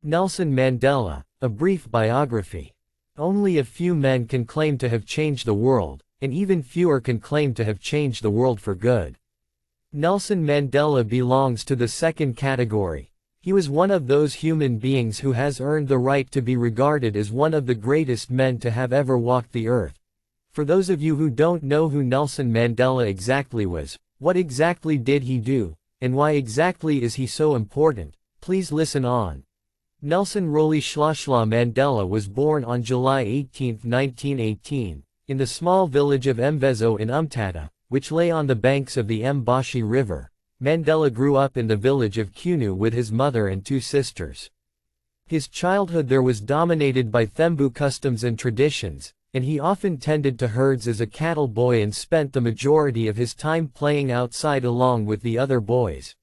Nelson Mandela, a brief biography. Only a few men can claim to have changed the world, and even fewer can claim to have changed the world for good. Nelson Mandela belongs to the second category. He was one of those human beings who has earned the right to be regarded as one of the greatest men to have ever walked the earth. For those of you who don't know who Nelson Mandela exactly was, what exactly did he do, and why exactly is he so important, please listen on. Nelson Rolihlahla Mandela was born on July 18, 1918, in the small village of Mvezo in Umtata, which lay on the banks of the Mboshi River. Mandela grew up in the village of Kunu with his mother and two sisters. His childhood there was dominated by Thembu customs and traditions, and he often tended to herds as a cattle boy and spent the majority of his time playing outside along with the other boys.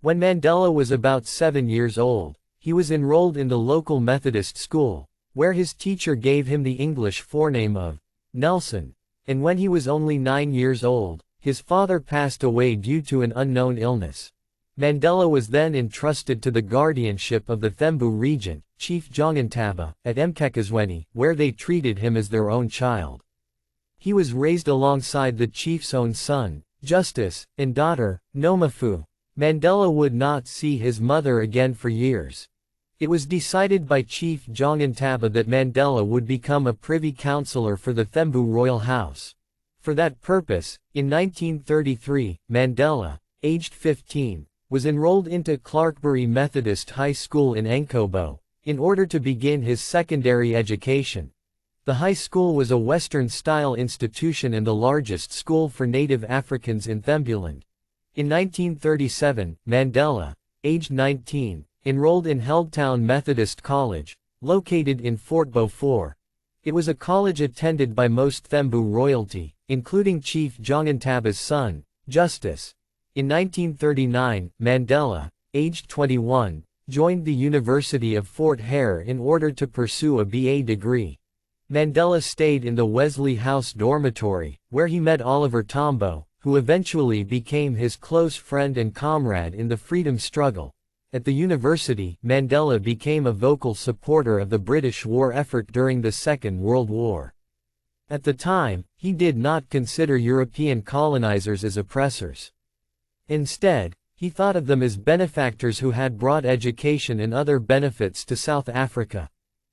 When Mandela was about 7 years old, he was enrolled in the local Methodist school, where his teacher gave him the English forename of Nelson, and when he was only 9 years old, his father passed away due to an unknown illness. Mandela was then entrusted to the guardianship of the Thembu regent, Chief Jongintaba, at Mkekazweni, where they treated him as their own child. He was raised alongside the chief's own son, Justice, and daughter, Nomafu. Mandela would not see his mother again for years. It was decided by Chief Jongintaba that Mandela would become a privy councillor for the Thembu royal house. For that purpose, in 1933, Mandela, aged 15, was enrolled into Clarkbury Methodist High School in Enkobo, in order to begin his secondary education. The high school was a Western-style institution and the largest school for native Africans in Thembuland. In 1937, Mandela, aged 19, enrolled in Healdtown Methodist College, located in Fort Beaufort. It was a college attended by most Thembu royalty, including Chief Jongintaba's son, Justice. In 1939, Mandela, aged 21, joined the University of Fort Hare in order to pursue a BA degree. Mandela stayed in the Wesley House dormitory, where he met Oliver Tambo, who eventually became his close friend and comrade in the freedom struggle. At the university, Mandela became a vocal supporter of the British war effort during the Second World War. At the time, he did not consider European colonizers as oppressors. Instead, he thought of them as benefactors who had brought education and other benefits to South Africa.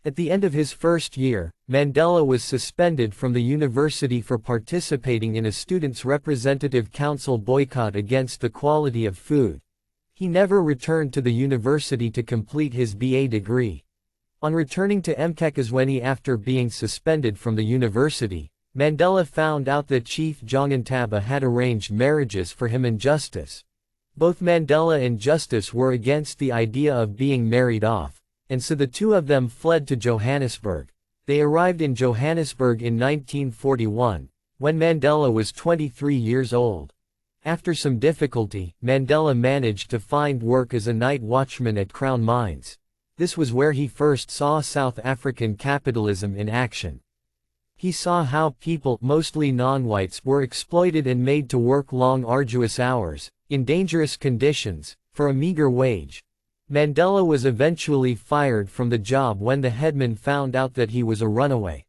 At the end of his first year, Mandela was suspended from the university for participating in a students' representative council boycott against the quality of food. He never returned to the university to complete his BA degree. On returning to Mkekazweni after being suspended from the university, Mandela found out that Chief Jongintaba had arranged marriages for him and Justice. Both Mandela and Justice were against the idea of being married off, and so the two of them fled to Johannesburg. They arrived in Johannesburg in 1941, when Mandela was 23 years old. After some difficulty, Mandela managed to find work as a night watchman at Crown Mines. This was where he first saw South African capitalism in action. He saw how people, mostly non-whites, were exploited and made to work long arduous hours, in dangerous conditions, for a meager wage. Mandela was eventually fired from the job when the headman found out that he was a runaway.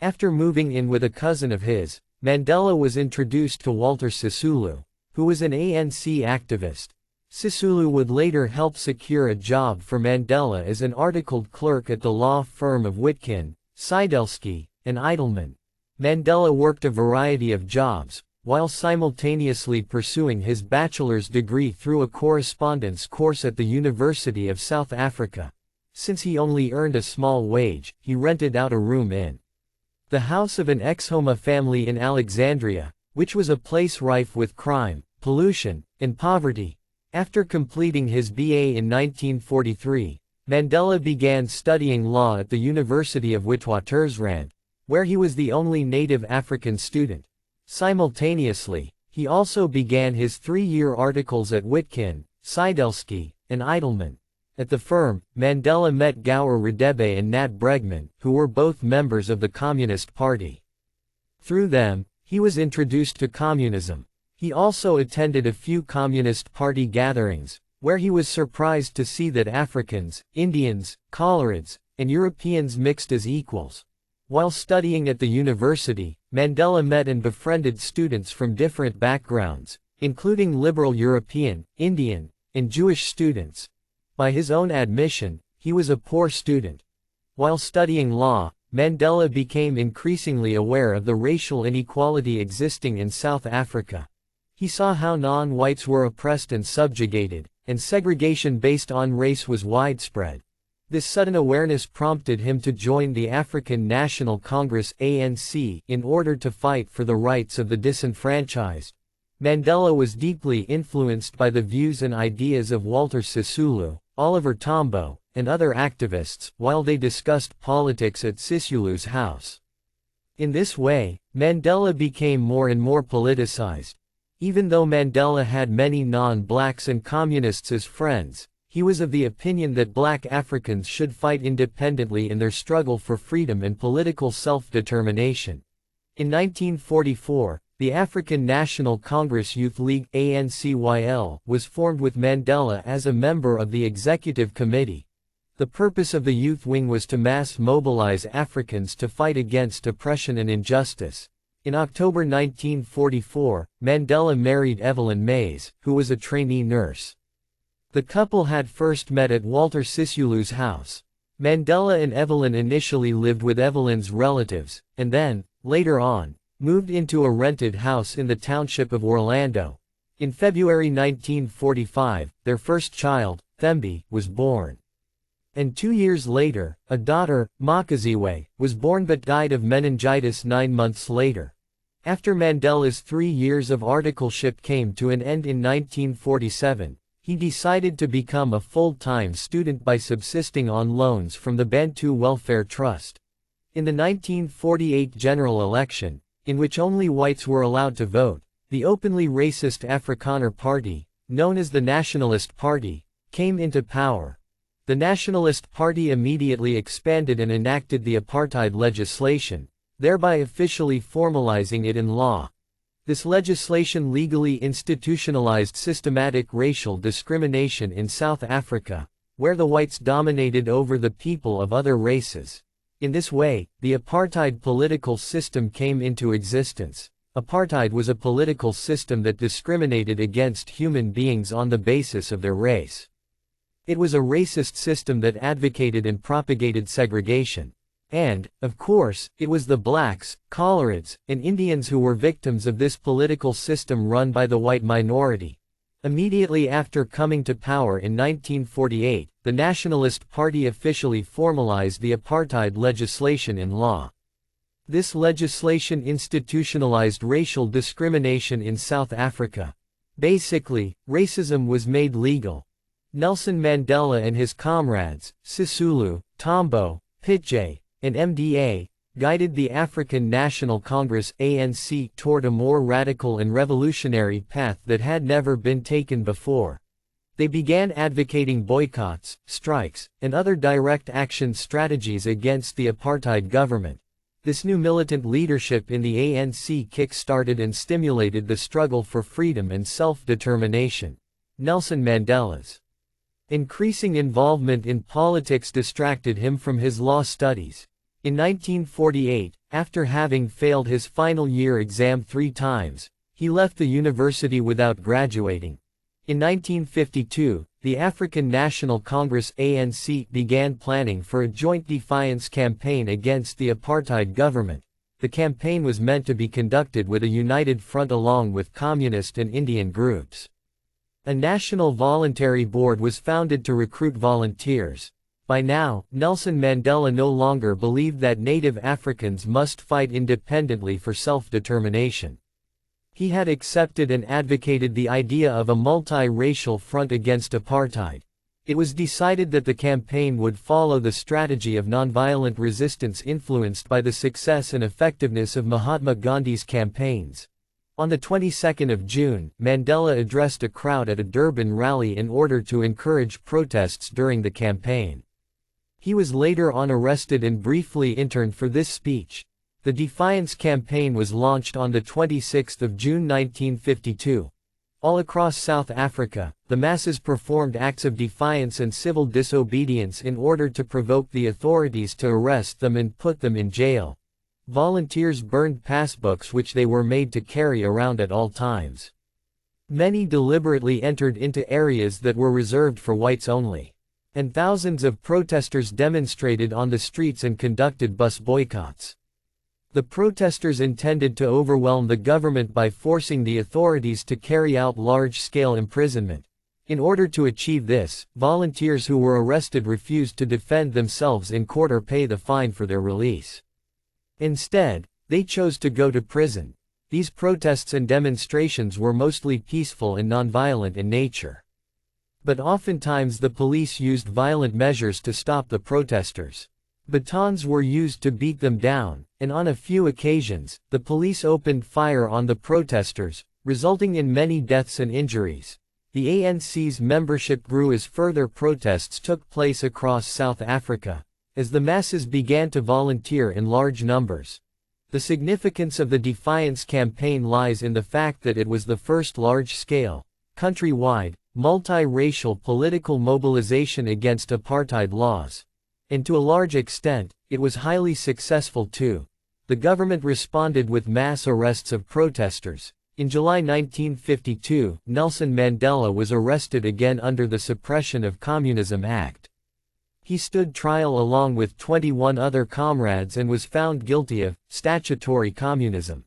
After moving in with a cousin of his, Mandela was introduced to Walter Sisulu, who was an ANC activist. Sisulu would later help secure a job for Mandela as an articled clerk at the law firm of Witkin, Seidelski, and Eidelman. Mandela worked a variety of jobs, while simultaneously pursuing his bachelor's degree through a correspondence course at the University of South Africa. Since he only earned a small wage, he rented out a room in the house of an ex-Homa family in Alexandria, which was a place rife with crime, pollution, and poverty. After completing his BA in 1943, Mandela began studying law at the University of Witwatersrand, where he was the only native African student. Simultaneously, he also began his 3-year articles at Witkin, Seidelski, and Eidelman. At the firm, Mandela met Gower Radebe and Nat Bregman, who were both members of the Communist Party. Through them, he was introduced to communism. He also attended a few Communist Party gatherings, where he was surprised to see that Africans, Indians, Coloreds, and Europeans mixed as equals. While studying at the university, Mandela met and befriended students from different backgrounds, including liberal European, Indian, and Jewish students. By his own admission, he was a poor student. While studying law, Mandela became increasingly aware of the racial inequality existing in South Africa. He saw how non-whites were oppressed and subjugated, and segregation based on race was widespread. This sudden awareness prompted him to join the African National Congress (ANC) in order to fight for the rights of the disenfranchised. Mandela was deeply influenced by the views and ideas of Walter Sisulu, Oliver Tambo, and other activists, while they discussed politics at Sisulu's house. In this way, Mandela became more and more politicized. Even though Mandela had many non-blacks and communists as friends, he was of the opinion that black Africans should fight independently in their struggle for freedom and political self-determination. In 1944, the African National Congress Youth League (ANCYL) was formed with Mandela as a member of the executive committee. The purpose of the youth wing was to mass mobilize Africans to fight against oppression and injustice. In October 1944, Mandela married Evelyn Mays, who was a trainee nurse. The couple had first met at Walter Sisulu's house. Mandela and Evelyn initially lived with Evelyn's relatives, and then, later on, moved into a rented house in the township of Orlando. In February 1945, their first child, Thembi, was born. And 2 years later, a daughter, Makaziwe, was born but died of meningitis 9 months later. After Mandela's 3 years of articleship came to an end in 1947, he decided to become a full-time student by subsisting on loans from the Bantu Welfare Trust. In the 1948 general election, in which only whites were allowed to vote, the openly racist Afrikaner Party, known as the Nationalist Party, came into power. The Nationalist Party immediately expanded and enacted the apartheid legislation, thereby officially formalizing it in law. This legislation legally institutionalized systematic racial discrimination in South Africa, where the whites dominated over the people of other races. In this way, the apartheid political system came into existence. Apartheid was a political system that discriminated against human beings on the basis of their race. It was a racist system that advocated and propagated segregation. And, of course, it was the blacks, Coloreds, and Indians who were victims of this political system run by the white minority. Immediately after coming to power in 1948, the Nationalist Party officially formalized the apartheid legislation in law. This legislation institutionalized racial discrimination in South Africa. Basically, racism was made legal. Nelson Mandela and his comrades, Sisulu, Tambo, Pitje, and MDA, guided the African National Congress (ANC) toward a more radical and revolutionary path that had never been taken before. They began advocating boycotts, strikes, and other direct action strategies against the apartheid government. This new militant leadership in the ANC kick-started and stimulated the struggle for freedom and self-determination. Nelson Mandela's increasing involvement in politics distracted him from his law studies. In 1948, after having failed his final year exam 3 times, he left the university without graduating. In 1952, the African National Congress (ANC) began planning for a joint defiance campaign against the apartheid government. The campaign was meant to be conducted with a united front along with communist and Indian groups. A national voluntary board was founded to recruit volunteers. By now, Nelson Mandela no longer believed that native Africans must fight independently for self-determination. He had accepted and advocated the idea of a multi-racial front against apartheid. It was decided that the campaign would follow the strategy of nonviolent resistance influenced by the success and effectiveness of Mahatma Gandhi's campaigns. On the 22nd of June, Mandela addressed a crowd at a Durban rally in order to encourage protests during the campaign. He was later on arrested and briefly interned for this speech. The Defiance campaign was launched on the 26th of June 1952. All across South Africa, the masses performed acts of defiance and civil disobedience in order to provoke the authorities to arrest them and put them in jail. Volunteers burned passbooks which they were made to carry around at all times. Many deliberately entered into areas that were reserved for whites only. And thousands of protesters demonstrated on the streets and conducted bus boycotts. The protesters intended to overwhelm the government by forcing the authorities to carry out large-scale imprisonment. In order to achieve this, volunteers who were arrested refused to defend themselves in court or pay the fine for their release. Instead, they chose to go to prison. These protests and demonstrations were mostly peaceful and nonviolent in nature. But oftentimes the police used violent measures to stop the protesters. Batons were used to beat them down, and on a few occasions, the police opened fire on the protesters, resulting in many deaths and injuries. The ANC's membership grew as further protests took place across South Africa, as the masses began to volunteer in large numbers. The significance of the Defiance campaign lies in the fact that it was the first large-scale, countrywide, multi-racial political mobilization against apartheid laws. And to a large extent, it was highly successful too. The government responded with mass arrests of protesters. In July 1952, Nelson Mandela was arrested again under the Suppression of Communism Act. He stood trial along with 21 other comrades and was found guilty of statutory communism.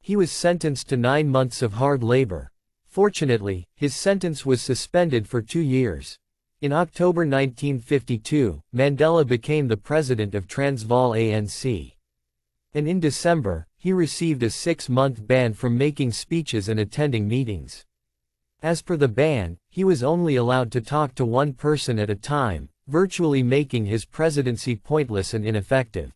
He was sentenced to 9 months of hard labor. Fortunately, his sentence was suspended for 2 years. In October 1952, Mandela became the president of Transvaal ANC. And in December, he received a 6-month ban from making speeches and attending meetings. As per the ban, he was only allowed to talk to one person at a time, virtually making his presidency pointless and ineffective.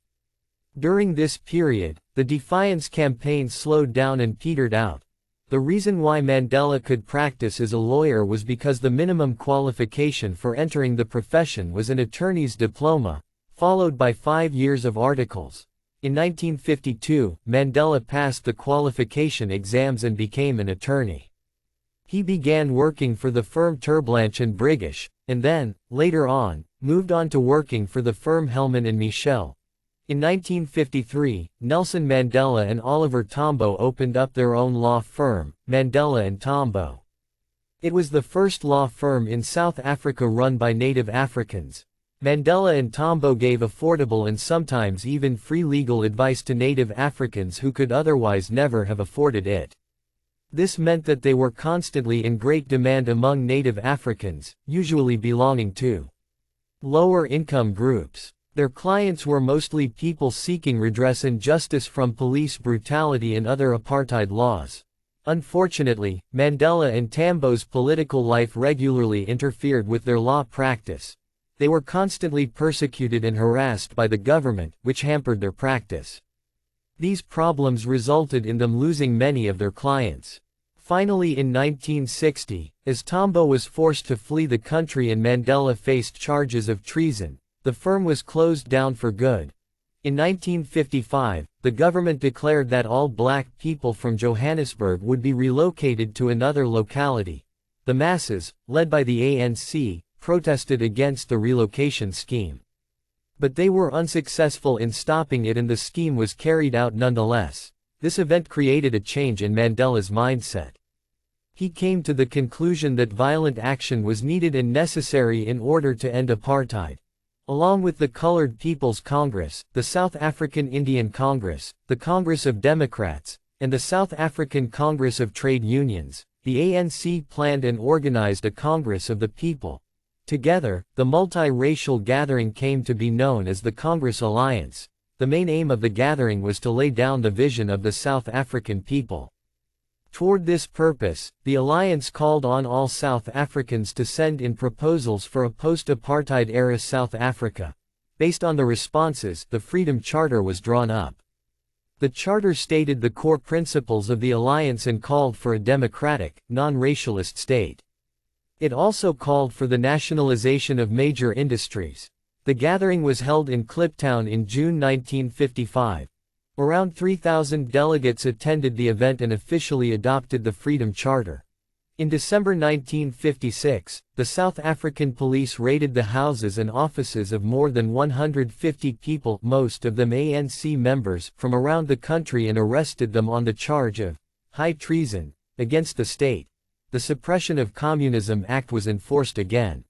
During this period, the Defiance campaign slowed down and petered out. The reason why Mandela could practice as a lawyer was because the minimum qualification for entering the profession was an attorney's diploma, followed by 5 years of articles. In 1952, Mandela passed the qualification exams and became an attorney. He began working for the firm Terblanche and Briggish, and then, later on, moved on to working for the firm Hellman and Michel. In 1953, Nelson Mandela and Oliver Tambo opened up their own law firm, Mandela and Tambo. It was the first law firm in South Africa run by native Africans. Mandela and Tambo gave affordable and sometimes even free legal advice to native Africans who could otherwise never have afforded it. This meant that they were constantly in great demand among native Africans, usually belonging to lower income groups. Their clients were mostly people seeking redress and justice from police brutality and other apartheid laws. Unfortunately, Mandela and Tambo's political life regularly interfered with their law practice. They were constantly persecuted and harassed by the government, which hampered their practice. These problems resulted in them losing many of their clients. Finally, in 1960, as Tambo was forced to flee the country and Mandela faced charges of treason, the firm was closed down for good. In 1955, the government declared that all black people from Johannesburg would be relocated to another locality. The masses, led by the ANC, protested against the relocation scheme. But they were unsuccessful in stopping it and the scheme was carried out nonetheless. This event created a change in Mandela's mindset. He came to the conclusion that violent action was needed and necessary in order to end apartheid. Along with the Colored People's Congress, the South African Indian Congress, the Congress of Democrats, and the South African Congress of Trade Unions, the ANC planned and organized a Congress of the People. Together, the multiracial gathering came to be known as the Congress Alliance. The main aim of the gathering was to lay down the vision of the South African people. Toward this purpose, the alliance called on all South Africans to send in proposals for a post-apartheid-era South Africa. Based on the responses, the Freedom Charter was drawn up. The charter stated the core principles of the alliance and called for a democratic, non-racialist state. It also called for the nationalization of major industries. The gathering was held in Kliptown in June 1955. Around 3,000 delegates attended the event and officially adopted the Freedom Charter. In December 1956, the South African police raided the houses and offices of more than 150 people, most of them ANC members, from around the country and arrested them on the charge of high treason against the state. The Suppression of Communism Act was enforced again.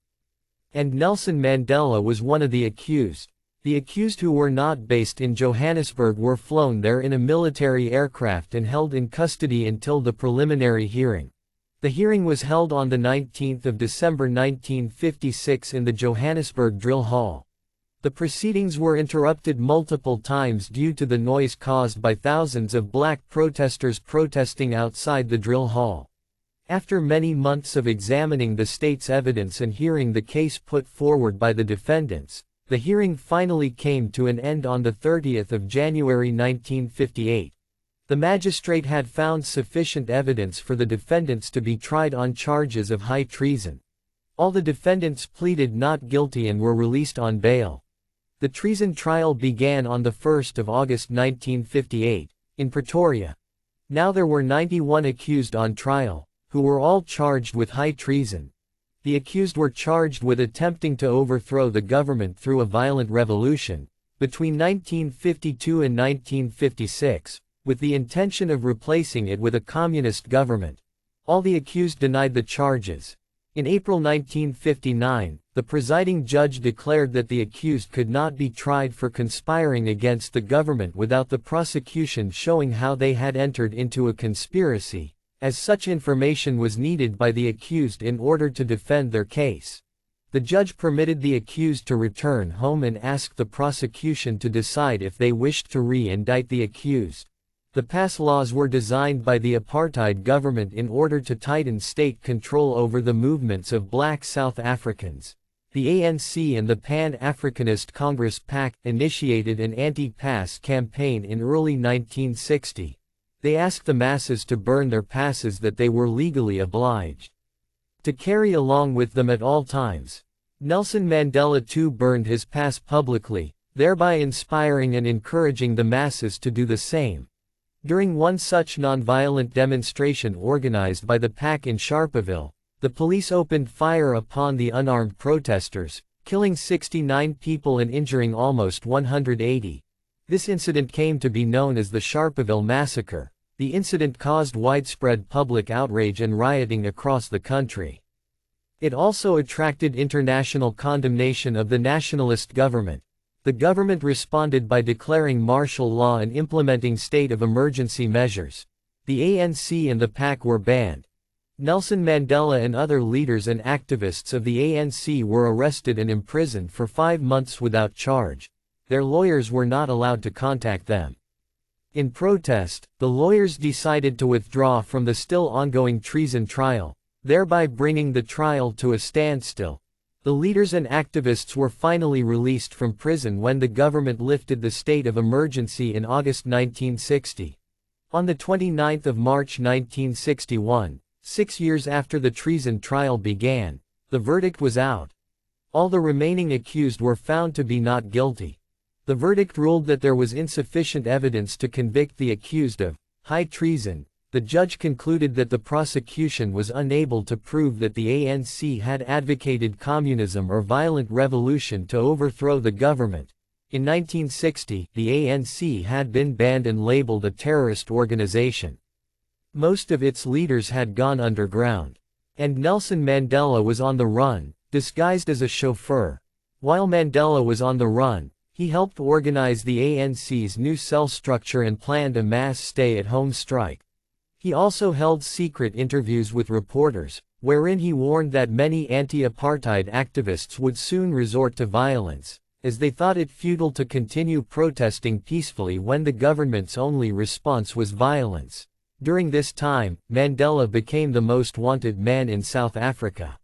And Nelson Mandela was one of the accused. The accused, who were not based in Johannesburg, were flown there in a military aircraft and held in custody until the preliminary hearing. The hearing was held on the 19th of December 1956 in the Johannesburg Drill Hall. The proceedings were interrupted multiple times due to the noise caused by thousands of black protesters protesting outside the drill hall. After many months of examining the state's evidence and hearing the case put forward by the defendants, the hearing finally came to an end on the 30th of January 1958. The magistrate had found sufficient evidence for the defendants to be tried on charges of high treason. All the defendants pleaded not guilty and were released on bail. The treason trial began on the 1st of August 1958, in Pretoria. Now there were 91 accused on trial, who were all charged with high treason. The accused were charged with attempting to overthrow the government through a violent revolution, between 1952 and 1956, with the intention of replacing it with a communist government. All the accused denied the charges. In April 1959, the presiding judge declared that the accused could not be tried for conspiring against the government without the prosecution showing how they had entered into a conspiracy, as such information was needed by the accused in order to defend their case. The judge permitted the accused to return home and asked the prosecution to decide if they wished to re-indict the accused. The pass laws were designed by the apartheid government in order to tighten state control over the movements of black South Africans. The ANC and the Pan-Africanist Congress PAC initiated an anti-pass campaign in early 1960. They asked the masses to burn their passes that they were legally obliged to carry along with them at all times. Nelson Mandela too burned his pass publicly, thereby inspiring and encouraging the masses to do the same. During one such nonviolent demonstration organized by the PAC in Sharpeville, the police opened fire upon the unarmed protesters, killing 69 people and injuring almost 180. This incident came to be known as the Sharpeville Massacre. The incident caused widespread public outrage and rioting across the country. It also attracted international condemnation of the nationalist government. The government responded by declaring martial law and implementing state of emergency measures. The ANC and the PAC were banned. Nelson Mandela and other leaders and activists of the ANC were arrested and imprisoned for 5 months without charge. Their lawyers were not allowed to contact them. In protest, the lawyers decided to withdraw from the still ongoing treason trial, thereby bringing the trial to a standstill. The leaders and activists were finally released from prison when the government lifted the state of emergency in August 1960. On the 29th of March 1961, 6 years after the treason trial began, the verdict was out. All the remaining accused were found to be not guilty. The verdict ruled that there was insufficient evidence to convict the accused of high treason. The judge concluded that the prosecution was unable to prove that the ANC had advocated communism or violent revolution to overthrow the government. In 1960, the ANC had been banned and labeled a terrorist organization. Most of its leaders had gone underground. And Nelson Mandela was on the run, disguised as a chauffeur. While Mandela was on the run, he helped organize the ANC's new cell structure and planned a mass stay-at-home strike. He also held secret interviews with reporters, wherein he warned that many anti-apartheid activists would soon resort to violence, as they thought it futile to continue protesting peacefully when the government's only response was violence. During this time, Mandela became the most wanted man in South Africa.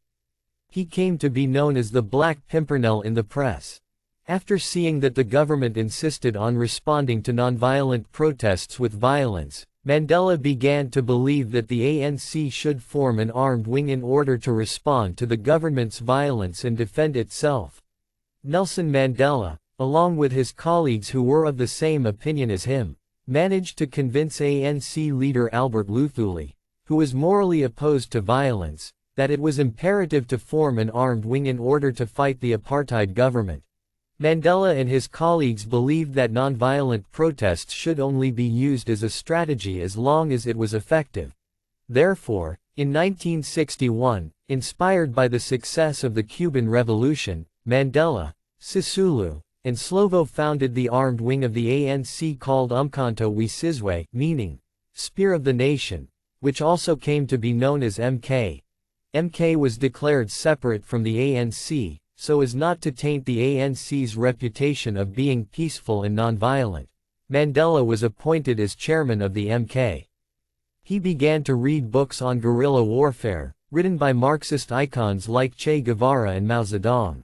He came to be known as the Black Pimpernel in the press. After seeing that the government insisted on responding to nonviolent protests with violence, Mandela began to believe that the ANC should form an armed wing in order to respond to the government's violence and defend itself. Nelson Mandela, along with his colleagues who were of the same opinion as him, managed to convince ANC leader Albert Luthuli, who was morally opposed to violence, that it was imperative to form an armed wing in order to fight the apartheid government. Mandela and his colleagues believed that nonviolent protests should only be used as a strategy as long as it was effective. Therefore, in 1961, inspired by the success of the Cuban Revolution, Mandela, Sisulu, and Slovo founded the armed wing of the ANC called Umkhonto we Sizwe, meaning, Spear of the Nation, which also came to be known as MK. MK was declared separate from the ANC, so as not to taint the ANC's reputation of being peaceful and nonviolent. Mandela was appointed as chairman of the MK. He began to read books on guerrilla warfare, written by Marxist icons like Che Guevara and Mao Zedong.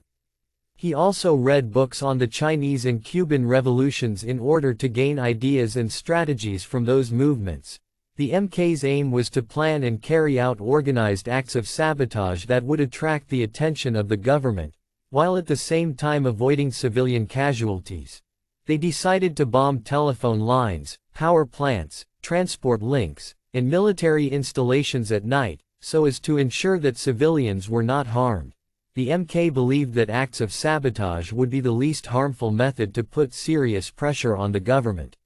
He also read books on the Chinese and Cuban revolutions in order to gain ideas and strategies from those movements. The MK's aim was to plan and carry out organized acts of sabotage that would attract the attention of the government, while at the same time avoiding civilian casualties. They decided to bomb telephone lines, power plants, transport links, and military installations at night, so as to ensure that civilians were not harmed. The MK believed that acts of sabotage would be the least harmful method to put serious pressure on the government.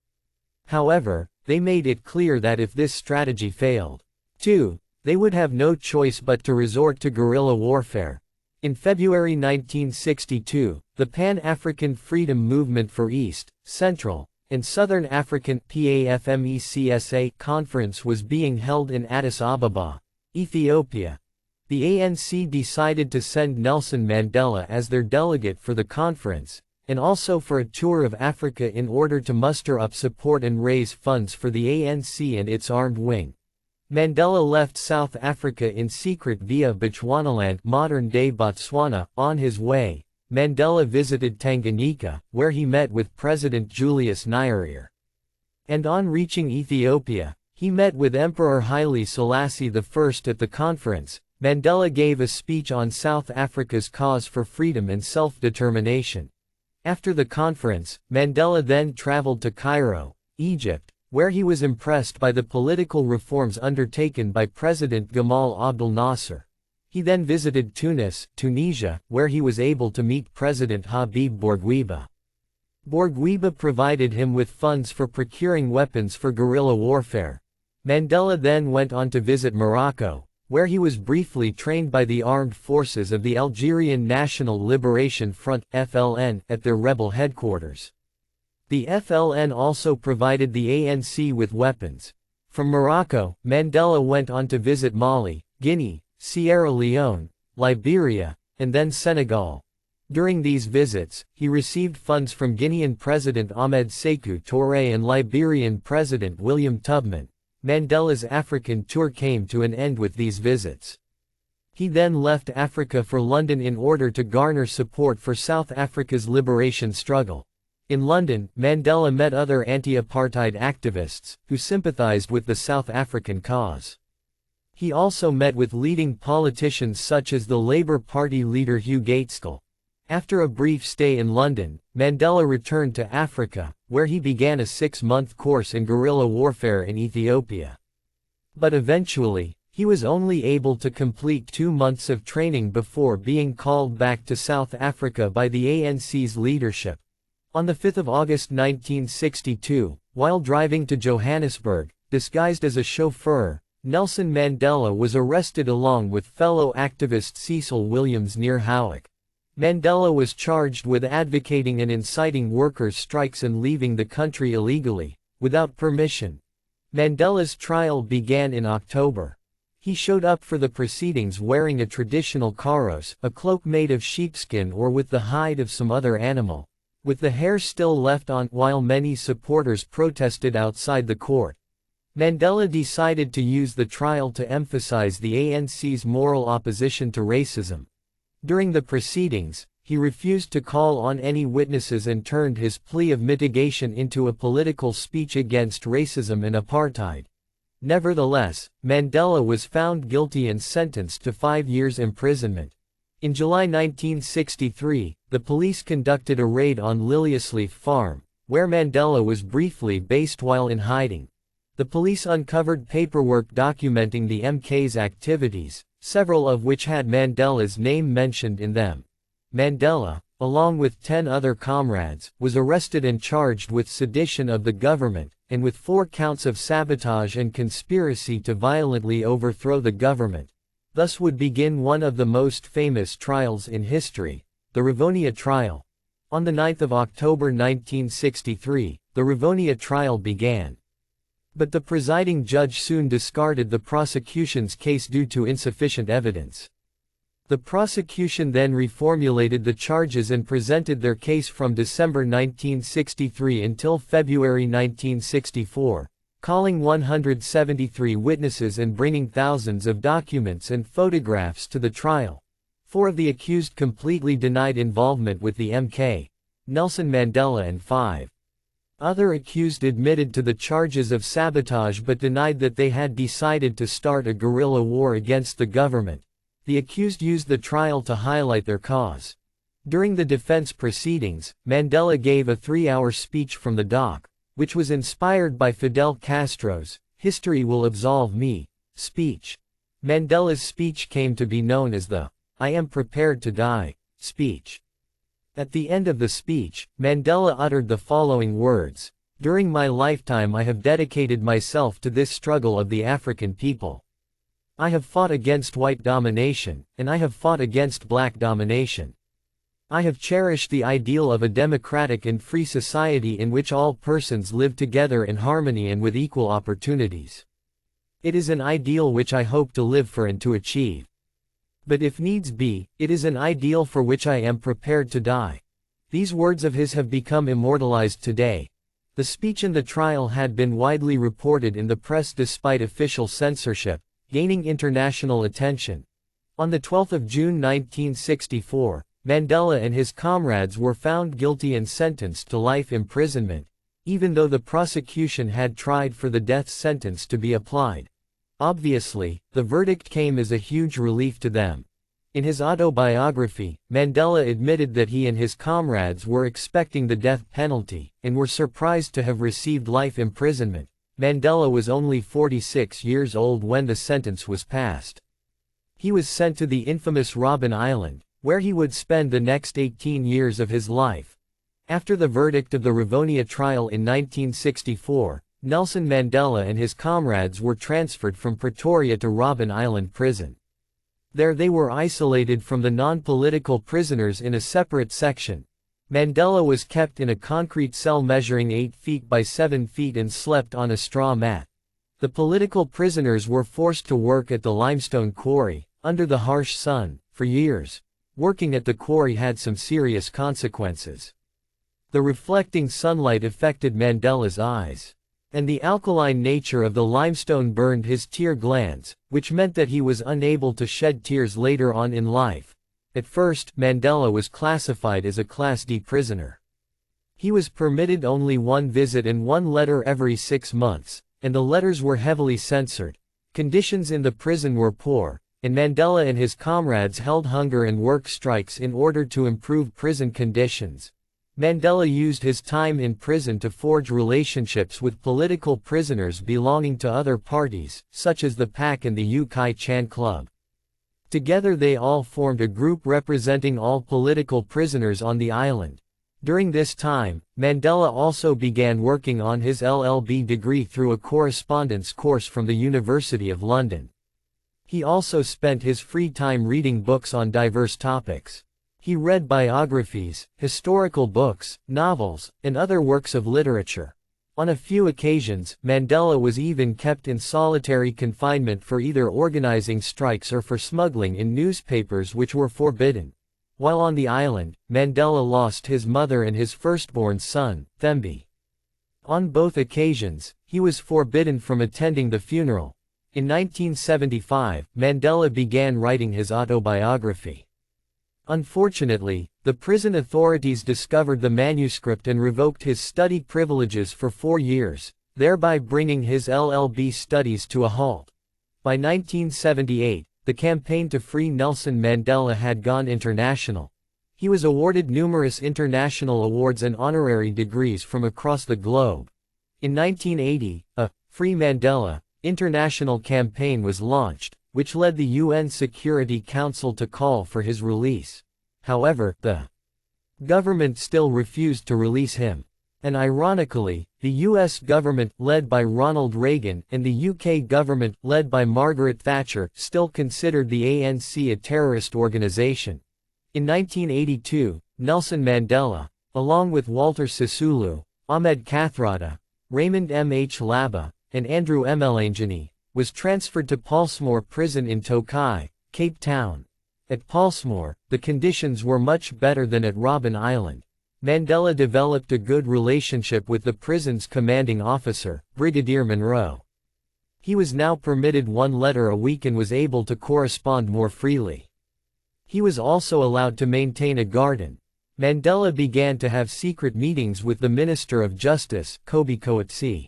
However, they made it clear that if this strategy failed, too, they would have no choice but to resort to guerrilla warfare. In February 1962, the Pan-African Freedom Movement for East, Central, and Southern African PAFMECSA conference was being held in Addis Ababa, Ethiopia. The ANC decided to send Nelson Mandela as their delegate for the conference, and also for a tour of Africa in order to muster up support and raise funds for the ANC and its armed wing. Mandela left South Africa in secret via Bechuanaland, modern-day Botswana. On his way, Mandela visited Tanganyika, where he met with President Julius Nyerere. And on reaching Ethiopia, he met with Emperor Haile Selassie I at the conference. Mandela gave a speech on South Africa's cause for freedom and self-determination. After the conference, Mandela then traveled to Cairo, Egypt, where he was impressed by the political reforms undertaken by President Gamal Abdel Nasser. He then visited Tunis, Tunisia, where he was able to meet President Habib Bourguiba. Bourguiba provided him with funds for procuring weapons for guerrilla warfare. Mandela then went on to visit Morocco, where he was briefly trained by the armed forces of the Algerian National Liberation Front (FLN) at their rebel headquarters. The FLN also provided the ANC with weapons. From Morocco, Mandela went on to visit Mali, Guinea, Sierra Leone, Liberia, and then Senegal. During these visits, he received funds from Guinean President Ahmed Sékou Touré and Liberian President William Tubman. Mandela's African tour came to an end with these visits. He then left Africa for London in order to garner support for South Africa's liberation struggle. In London, Mandela met other anti-apartheid activists, who sympathized with the South African cause. He also met with leading politicians such as the Labour Party leader Hugh Gaitskell. After a brief stay in London, Mandela returned to Africa, where he began a 6-month course in guerrilla warfare in Ethiopia. But eventually, he was only able to complete 2 months of training before being called back to South Africa by the ANC's leadership. On 5 August 1962, while driving to Johannesburg, disguised as a chauffeur, Nelson Mandela was arrested along with fellow activist Cecil Williams near Howick. Mandela was charged with advocating and inciting workers' strikes and leaving the country illegally, without permission. Mandela's trial began in October. He showed up for the proceedings wearing a traditional karos, a cloak made of sheepskin or with the hide of some other animal, with the hair still left on, while many supporters protested outside the court. Mandela decided to use the trial to emphasize the ANC's moral opposition to racism. During the proceedings, he refused to call on any witnesses and turned his plea of mitigation into a political speech against racism and apartheid. Nevertheless, Mandela was found guilty and sentenced to 5 years imprisonment. In July 1963, the police conducted a raid on Liliesleaf Farm, where Mandela was briefly based while in hiding. The police uncovered paperwork documenting the MK's activities, several of which had Mandela's name mentioned in them. Mandela, along with 10 other comrades, was arrested and charged with sedition of the government, and with 4 counts of sabotage and conspiracy to violently overthrow the government. Thus would begin one of the most famous trials in history, the Rivonia trial. On the 9th of October 1963, the Rivonia trial began. But the presiding judge soon discarded the prosecution's case due to insufficient evidence. The prosecution then reformulated the charges and presented their case from December 1963 until February 1964, calling 173 witnesses and bringing thousands of documents and photographs to the trial. 4 of the accused completely denied involvement with the MK, Nelson Mandela, and 5 other accused admitted to the charges of sabotage but denied that they had decided to start a guerrilla war against the government. The accused used the trial to highlight their cause. During the defense proceedings, Mandela gave a 3-hour speech from the dock, which was inspired by Fidel Castro's "History Will Absolve Me" speech. Mandela's speech came to be known as the "I am prepared to die" speech. At the end of the speech, Mandela uttered the following words: "During my lifetime I have dedicated myself to this struggle of the African people. I have fought against white domination, and I have fought against black domination. I have cherished the ideal of a democratic and free society in which all persons live together in harmony and with equal opportunities. It is an ideal which I hope to live for and to achieve. But if needs be, it is an ideal for which I am prepared to die." These words of his have become immortalized today. The speech and the trial had been widely reported in the press despite official censorship, gaining international attention. On the 12th of June 1964, Mandela and his comrades were found guilty and sentenced to life imprisonment, even though the prosecution had tried for the death sentence to be applied. Obviously, the verdict came as a huge relief to them. In his autobiography, Mandela admitted that he and his comrades were expecting the death penalty, and were surprised to have received life imprisonment. Mandela was only 46 years old when the sentence was passed. He was sent to the infamous Robben Island, where he would spend the next 18 years of his life. After the verdict of the Rivonia trial in 1964, Nelson Mandela and his comrades were transferred from Pretoria to Robben Island prison. There they were isolated from the non-political prisoners in a separate section. Mandela was kept in a concrete cell measuring 8 feet by 7 feet and slept on a straw mat. The political prisoners were forced to work at the limestone quarry, under the harsh sun, for years. Working at the quarry had some serious consequences. The reflecting sunlight affected Mandela's eyes, and the alkaline nature of the limestone burned his tear glands, which meant that he was unable to shed tears later on in life. At first, Mandela was classified as a Class D prisoner. He was permitted only 1 visit and 1 letter every 6 months, and the letters were heavily censored. Conditions in the prison were poor, and Mandela and his comrades held hunger and work strikes in order to improve prison conditions. Mandela used his time in prison to forge relationships with political prisoners belonging to other parties, such as the PAC and the Yu Kai Chan Club. Together they all formed a group representing all political prisoners on the island. During this time, Mandela also began working on his LLB degree through a correspondence course from the University of London. He also spent his free time reading books on diverse topics. He read biographies, historical books, novels, and other works of literature. On a few occasions, Mandela was even kept in solitary confinement for either organizing strikes or for smuggling in newspapers which were forbidden. While on the island, Mandela lost his mother and his firstborn son, Thembi. On both occasions, he was forbidden from attending the funeral. In 1975, Mandela began writing his autobiography. Unfortunately, the prison authorities discovered the manuscript and revoked his study privileges for 4 years, thereby bringing his LLB studies to a halt. By 1978, the campaign to free Nelson Mandela had gone international. He was awarded numerous international awards and honorary degrees from across the globe. In 1980, a Free Mandela, international campaign was launched, which led the UN Security Council to call for his release. However, the government still refused to release him. And ironically, the US government, led by Ronald Reagan, and the UK government, led by Margaret Thatcher, still considered the ANC a terrorist organization. In 1982, Nelson Mandela, along with Walter Sisulu, Ahmed Kathrada, Raymond M. H. Laba, and Andrew Mlangeni, was transferred to Pollsmoor Prison in Tokai, Cape Town. At Pollsmoor, the conditions were much better than at Robben Island. Mandela developed a good relationship with the prison's commanding officer, Brigadier Monroe. He was now permitted 1 letter a week and was able to correspond more freely. He was also allowed to maintain a garden. Mandela began to have secret meetings with the Minister of Justice, Kobe Coetzee.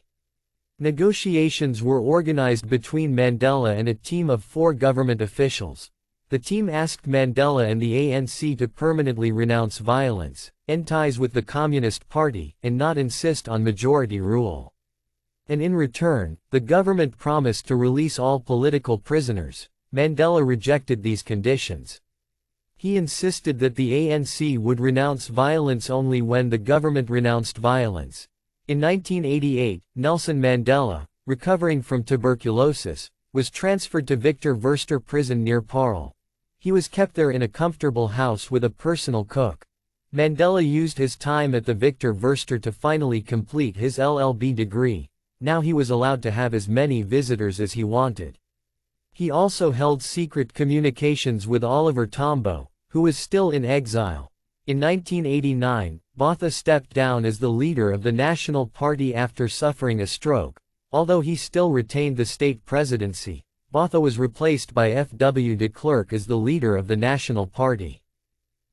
Negotiations were organized between Mandela and a team of 4 government officials. The team asked Mandela and the ANC to permanently renounce violence, end ties with the Communist Party, and not insist on majority rule. And in return, the government promised to release all political prisoners. Mandela rejected these conditions. He insisted that the ANC would renounce violence only when the government renounced violence. In 1988, Nelson Mandela, recovering from tuberculosis, was transferred to Victor Verster Prison near Paarl. He was kept there in a comfortable house with a personal cook. Mandela used his time at the Victor Verster to finally complete his LLB degree. Now he was allowed to have as many visitors as he wanted. He also held secret communications with Oliver Tambo, who was still in exile. In 1989, Botha stepped down as the leader of the National Party after suffering a stroke. Although he still retained the state presidency, Botha was replaced by F.W. de Klerk as the leader of the National Party.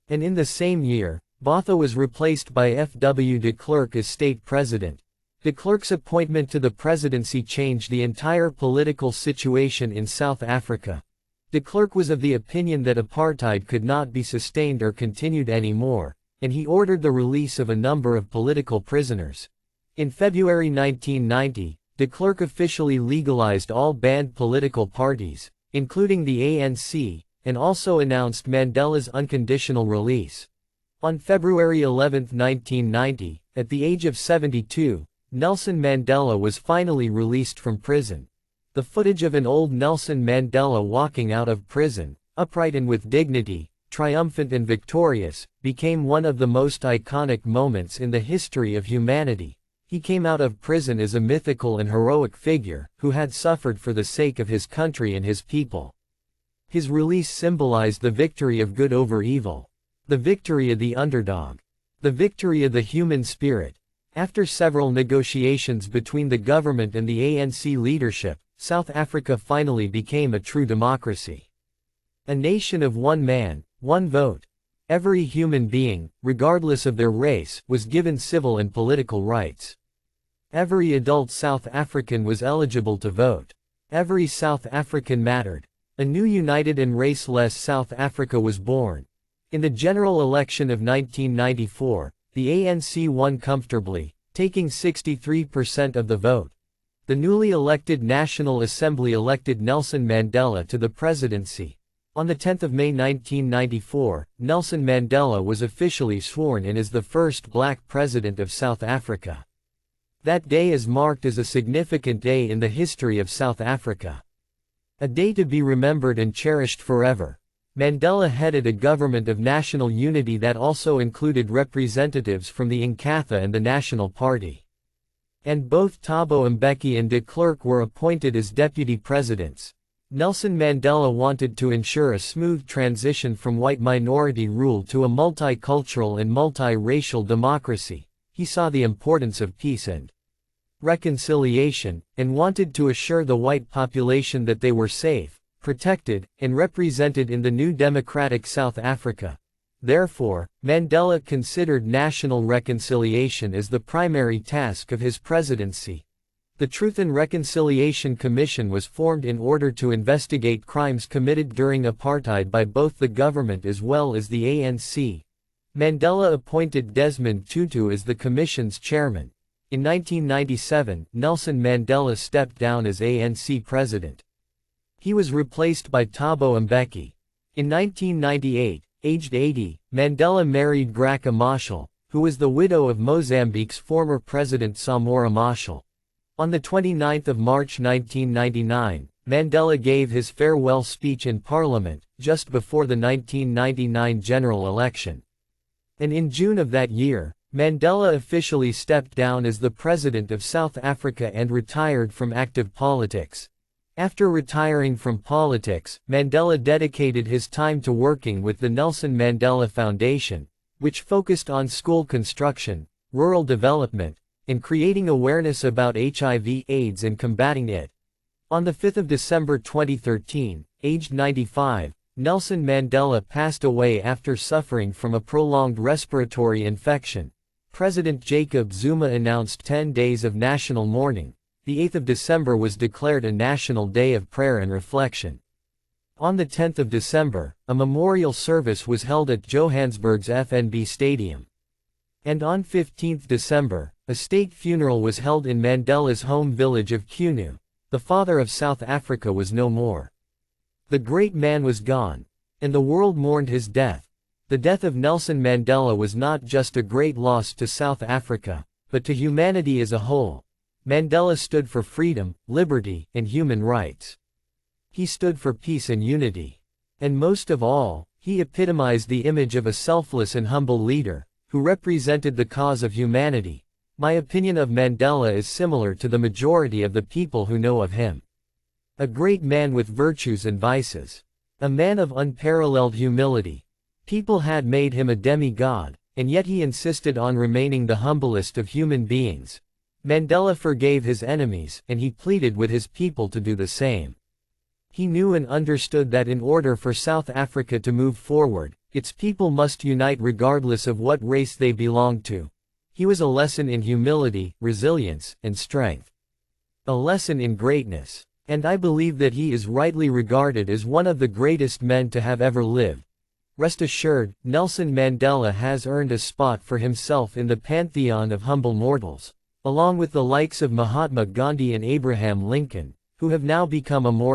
And in the same year, Botha was replaced by F.W. de Klerk as state president. De Klerk's appointment to the presidency changed the entire political situation in South Africa. De Klerk was of the opinion that apartheid could not be sustained or continued anymore, and he ordered the release of a number of political prisoners. In February 1990, de Klerk officially legalized all banned political parties, including the ANC, and also announced Mandela's unconditional release. On February 11, 1990, at the age of 72, Nelson Mandela was finally released from prison. The footage of an old Nelson Mandela walking out of prison, upright and with dignity, triumphant and victorious, became one of the most iconic moments in the history of humanity. He came out of prison as a mythical and heroic figure, who had suffered for the sake of his country and his people. His release symbolized the victory of good over evil. The victory of the underdog. The victory of the human spirit. After several negotiations between the government and the ANC leadership, South Africa finally became a true democracy. A nation of one man, one vote. Every human being, regardless of their race, was given civil and political rights. Every adult South African was eligible to vote. Every South African mattered. A new united and race-less South Africa was born. In the general election of 1994, the ANC won comfortably, taking 63% of the vote. The newly elected National Assembly elected Nelson Mandela to the presidency. On the 10th of May 1994, Nelson Mandela was officially sworn in as the first black president of South Africa. That day is marked as a significant day in the history of South Africa. A day to be remembered and cherished forever. Mandela headed a government of national unity that also included representatives from the Inkatha and the National Party. And both Thabo Mbeki and de Klerk were appointed as deputy presidents. Nelson Mandela wanted to ensure a smooth transition from white minority rule to a multicultural and multiracial democracy. He saw the importance of peace and reconciliation, and wanted to assure the white population that they were safe, protected, and represented in the new democratic South Africa. Therefore, Mandela considered national reconciliation as the primary task of his presidency. The Truth and Reconciliation Commission was formed in order to investigate crimes committed during apartheid by both the government as well as the ANC. Mandela appointed Desmond Tutu as the commission's chairman. In 1997, Nelson Mandela stepped down as ANC president. He was replaced by Thabo Mbeki. In 1998, aged 80, Mandela married Graça Machel, who was the widow of Mozambique's former president Samora Machel. On the 29th of March 1999, Mandela gave his farewell speech in Parliament, just before the 1999 general election. And in June of that year, Mandela officially stepped down as the president of South Africa and retired from active politics. After retiring from politics, Mandela dedicated his time to working with the Nelson Mandela Foundation, which focused on school construction, rural development, and creating awareness about HIV/AIDS and combating it. On the 5th of December 2013, aged 95, Nelson Mandela passed away after suffering from a prolonged respiratory infection. President Jacob Zuma announced 10 days of national mourning. The 8th of December was declared a national day of prayer and reflection. On the 10th of December, a memorial service was held at Johannesburg's FNB Stadium. And on 15th December, a state funeral was held in Mandela's home village of Qunu. The father of South Africa was no more. The great man was gone, and the world mourned his death. The death of Nelson Mandela was not just a great loss to South Africa, but to humanity as a whole. Mandela stood for freedom, liberty, and human rights. He stood for peace and unity. And most of all, he epitomized the image of a selfless and humble leader, who represented the cause of humanity. My opinion of Mandela is similar to the majority of the people who know of him. A great man with virtues and vices. A man of unparalleled humility. People had made him a demigod, and yet he insisted on remaining the humblest of human beings. Mandela forgave his enemies, and he pleaded with his people to do the same. He knew and understood that in order for South Africa to move forward, its people must unite regardless of what race they belonged to. He was a lesson in humility, resilience, and strength. A lesson in greatness. And I believe that he is rightly regarded as one of the greatest men to have ever lived. Rest assured, Nelson Mandela has earned a spot for himself in the pantheon of humble mortals, along with the likes of Mahatma Gandhi and Abraham Lincoln, who have now become immortal.